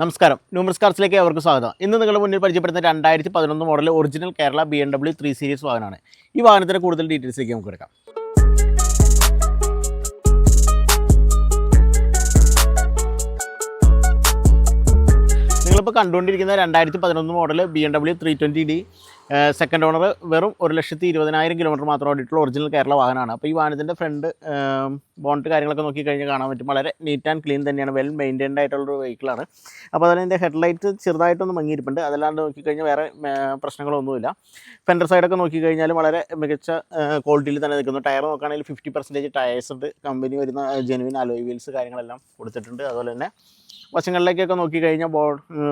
നമസ്കാരം, ന്യൂമർസ് കാർസിലേക്ക് അവർക്ക് സ്വാഗതം. ഇന്ന് നിങ്ങളുടെ മുന്നിൽ പരിചയപ്പെടുന്ന 2011 model original Kerala BMW 3 series വാഹനമാണ്. ഈ വാഹനത്തിൻ്റെ കൂടുതൽ ഡീറ്റെയിൽസിലേക്ക് നമുക്ക് എടുക്കാം. നിങ്ങളിപ്പോൾ കണ്ടുകൊണ്ടിരിക്കുന്ന 2011 model BMW 320D second owner വെറും 1,20,000 കിലോമീറ്റർ മാത്രം ഓടിയിട്ടുള്ള ഒറിജിനൽ കേരള വാഹനമാണ്. അപ്പോൾ ഈ വാഹനത്തിൻ്റെ ഫ്രണ്ട് ബോണറ്റ് കാര്യങ്ങളൊക്കെ നോക്കിക്കഴിഞ്ഞാൽ കാണാൻ പറ്റും. വളരെ നീറ്റ് ആൻഡ് ക്ലീൻ തന്നെയാണ്, വെൽ മെയിൻറ്റൈൻഡ് ആയിട്ടുള്ളൊരു വെഹിക്കിളാണ്. അപ്പോൾ അതിൽ എൻ്റെ ഹെഡ്ലൈറ്റ് ചെറുതായിട്ടൊന്ന് മങ്ങിയിരിപ്പുണ്ട്. അതല്ലാണ്ട് നോക്കിക്കഴിഞ്ഞാൽ വേറെ പ്രശ്നങ്ങളൊന്നുമില്ല. ഫെൻഡർ സൈഡൊക്കെ നോക്കിക്കഴിഞ്ഞാൽ വളരെ മികച്ച ക്വാളിറ്റിയിൽ തന്നെ നിൽക്കുന്നു. ടയർ നോക്കുകയാണെങ്കിൽ 50% ടയേഴ്സ് ഉണ്ട്. കമ്പനി വരുന്ന ജെനുവിൻ അലോയ് വീൽസ് കാര്യങ്ങളെല്ലാം കൊടുത്തിട്ടുണ്ട്. അതുപോലെ തന്നെ വശങ്ങളിലേക്കൊക്കെ നോക്കിക്കഴിഞ്ഞാൽ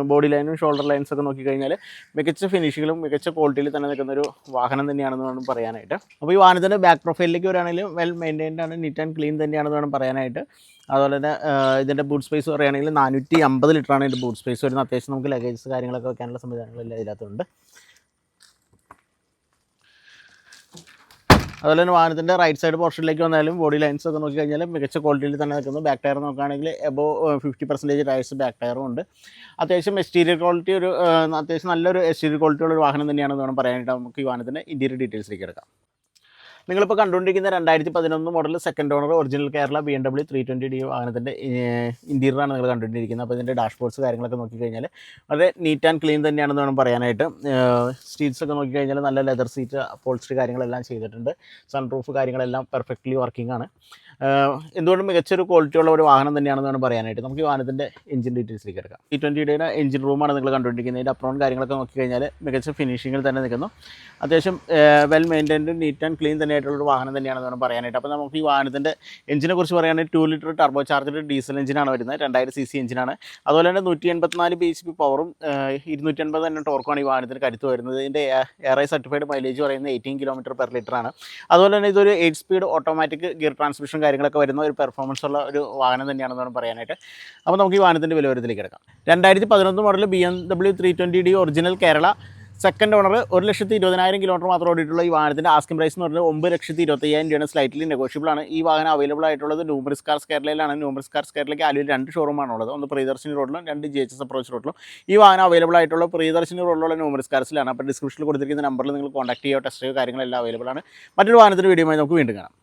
ബോഡി ലൈനും ഷോൾഡർ ലൈൻസൊക്കെ നോക്കിക്കഴിഞ്ഞാൽ മികച്ച ഫിനിഷിങ്ങിലും മികച്ച ക്വാളിറ്റിയിൽ തന്നെ നിൽക്കുന്നൊരു വാഹനം തന്നെയാണെന്ന് വേണം പറയാനായിട്ട്. അപ്പോൾ ഈ വാഹനത്തിൻ്റെ ബാക്ക് പ്രൊഫൈലിലേക്ക് വരികയാണെങ്കിൽ വെൽ മെയിൻറ്റൈൻഡ് ആണ്, നീറ്റ് ആൻഡ് ക്ലീൻ തന്നെയാണെന്ന് വേണം പറയാനായിട്ട്. അതുപോലെ തന്നെ ഇതിൻ്റെ ബൂട്ട് സ്പേസ് പറയുകയാണെങ്കിൽ 450 ലിറ്ററാണ് ഇതിൻ്റെ ബൂട്ട് സ്പേസ് വരുന്നത്. അത്യാവശ്യം നമുക്ക് ലഗേജസ് കാര്യങ്ങളൊക്കെ വെക്കാനുള്ള സംവിധാനങ്ങളെല്ലാം ഇതിനകത്തുണ്ട്. അതുപോലെ തന്നെ വാഹനത്തിൻ്റെ റൈറ്റ് സൈഡ് പോർഷനിലേക്ക് വന്നാലും ബോഡി ലൈൻസ് ഒക്കെ നോക്കി കഴിഞ്ഞാൽ മികച്ച ക്വാളിറ്റിയിൽ തന്നെ നിൽക്കുന്നു. ബാക്ക് ടയർ നോക്കുകയാണെങ്കിൽ എബോവ് 50% ടയർസ് ബാക്ക് ടയറും ഉണ്ട്. അത്യാവശ്യം എക്സ്റ്റീരിയർ ക്വാളിറ്റി അത്യാവശ്യം നല്ലൊരു എക്സ്റ്റീരിയർ ക്വാളിറ്റി ഉള്ള ഒരു വാഹനം തന്നെയാണെന്ന് വേണം പറയാനായിട്ട്. നമുക്ക് ഈ വാഹനത്തിൻ്റെ ഇൻറ്റീരിയർ ഡീറ്റെയിൽസിലേക്ക് എടുക്കാം. നിങ്ങളിപ്പോൾ കണ്ടുകൊണ്ടിരിക്കുന്ന 2011 model second owner original Kerala BMW 320D വാഹനത്തിൻ്റെ ഇൻറ്റീരിയറാണ് നിങ്ങൾ കണ്ടുകൊണ്ടിരിക്കുന്നത്. അപ്പോൾ ഇതിൻ്റെ ഡാഷ്ബോർഡ്സ് കാര്യങ്ങളൊക്കെ നോക്കിക്കഴിഞ്ഞാൽ വളരെ നീറ്റ് ആൻഡ് ക്ലീൻ തന്നെയാണെന്ന് വേണം പറയാനായിട്ട്. സീറ്റ്സൊക്കെ നോക്കിക്കഴിഞ്ഞാൽ നല്ല ലെതർ സീറ്റ് അപ്പോൾസ്റ്ററി കാര്യങ്ങളെല്ലാം ചെയ്തിട്ടുണ്ട്. സൺറൂഫ് കാര്യങ്ങളെല്ലാം പെർഫെക്റ്റ്ലി വർക്കിംഗ് ആണ്. എന്തുകൊണ്ടും മികച്ചൊരു ക്വാളിറ്റിയുള്ള ഒരു വാഹനം തന്നെയാണെന്ന് വേണം പറയാനായിട്ട്. നമുക്ക് ഈ വാഹനത്തിൻ്റെ എഞ്ചിൻ ഡീറ്റെയിൽസിലേക്ക് എടുക്കാം. 320യുടെ എഞ്ചിൻ റൂമാണ് നിങ്ങൾ കണ്ടുകൊണ്ടിരിക്കുന്നത്. ഇതിൻ്റെ അപ്രോൺ കാര്യങ്ങളൊക്കെ നോക്കിക്കഴിഞ്ഞാൽ മികച്ച ഫിനിഷിങ്ങിൽ തന്നെ നിൽക്കുന്നു. അത്യാവശ്യം well maintained neat and clean തന്നെയായിട്ടുള്ളൊരു വാഹനം തന്നെയാണെന്ന് വേണം പറയാനായിട്ട്. അപ്പോൾ നമുക്ക് ഈ വാഹനത്തിൻ്റെ എഞ്ചിനെ കുറിച്ച് പറയുകയാണെങ്കിൽ 2 ലിറ്റർ ടർബോ ചാർജഡ് ഡീസൽ എഞ്ചിനാണ് വരുന്നത്. 2000 cc എഞ്ചിനാണ്. അതുപോലെ തന്നെ 184 bhp പവറും 250 തന്നെ ടോർക്കുമാണ് ഈ വാഹനത്തിന് കരുത്ത് വരുന്നത്. ഇതിൻ്റെ എയർ സർട്ടിഫൈഡ് മൈലേജ് പറയുന്നത് 18 km/ലിറ്റർ ആണ്. അതുപോലെ തന്നെ ഇതൊരു 8 സ്പീഡ് ഓട്ടോമാറ്റിക് ഗിയർ ട്രാൻസ്മിഷൻ കാര്യങ്ങളൊക്കെ വരുന്ന ഒരു പെർഫോമൻസ് ഉള്ള ഒരു വാഹനം തന്നെയാണെന്ന് വേണം പറയാനായിട്ട്. അപ്പോൾ നമുക്ക് ഈ വാഹനത്തിൻ്റെ വിലവരത്തിലേക്ക് എടുക്കാം. 2011 model BMW 320D original Kerala second owner 1,20,000 kilometre മാത്രം ഓടിയിട്ടുള്ള ഈ വാഹനത്തിൻ്റെ ആസ്കിംഗ് പ്രൈസ് എന്ന് പറഞ്ഞാൽ 9,25,000 രൂപയാണ്. സ്ലൈറ്റ്ലി നെഗോഷ്യബിൾ ആണ്. ഈ വാഹനം അവൈലബിൾ ആയിട്ടുള്ളത് ന്യൂമർസ് കാർസ് കേരളയിലാണ്. ന്യൂമർസ് കാർസ് കേരളയ്ക്ക് ആലുവയിൽ 2 ഷോറൂമാണുള്ളത്. ഒന്ന് പ്രിയദർശിനി റോഡിലും 2 GHS അപ്രോച്ച് റോഡിലും. ഈ വാഹനം അവൈലബിൾ ആയിട്ടുള്ള പ്രിയദർശിനി റോഡിലുള്ള ന്യൂമർസ് കാർസിലാണ്. അപ്പോൾ ഡിസ്ക്രിപ്ഷനിൽ കൊടുത്തിരിക്കുന്ന നമ്പറിൽ നിങ്ങൾ കോൺടാക്ട് ചെയ്യുക. ടെസ്റ്റ് ചെയ്യുക കാര്യങ്ങളെല്ലാം അവൈലബിൾ ആണ്. മറ്റൊരു വാഹനത്തിൻ്റെ വീഡിയോയുമായി നമുക്ക് വീണ്ടും കാണാം.